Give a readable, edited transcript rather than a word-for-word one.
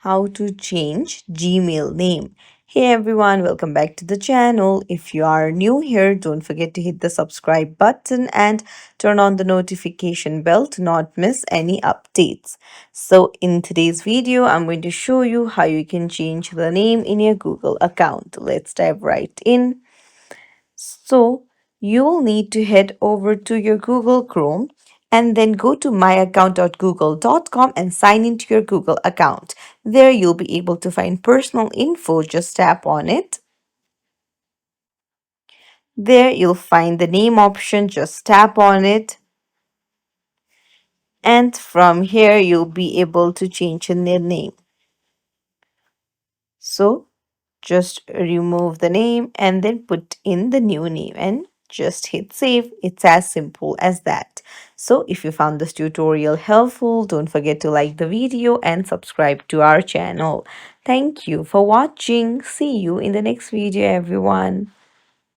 how to change Gmail name. Hey everyone, welcome back to the channel. If you are new here, don't forget to hit the subscribe button and turn on the notification bell to not miss any updates. So in today's video, I'm going to show you how you can change the name in your Google account. Let's dive right in. So you'll need to head over to your Google Chrome and then go to myaccount.google.com and sign into your Google account. There you'll be able to find personal info. Just tap on it. There you'll find the name option. Just tap on it. And from here you'll be able to change the name. So just remove the name and then put in the new name and just hit save. It's as simple as that. So if you found this tutorial helpful, don't forget to like the video and subscribe to our channel. Thank you for watching. See you in the next video, everyone.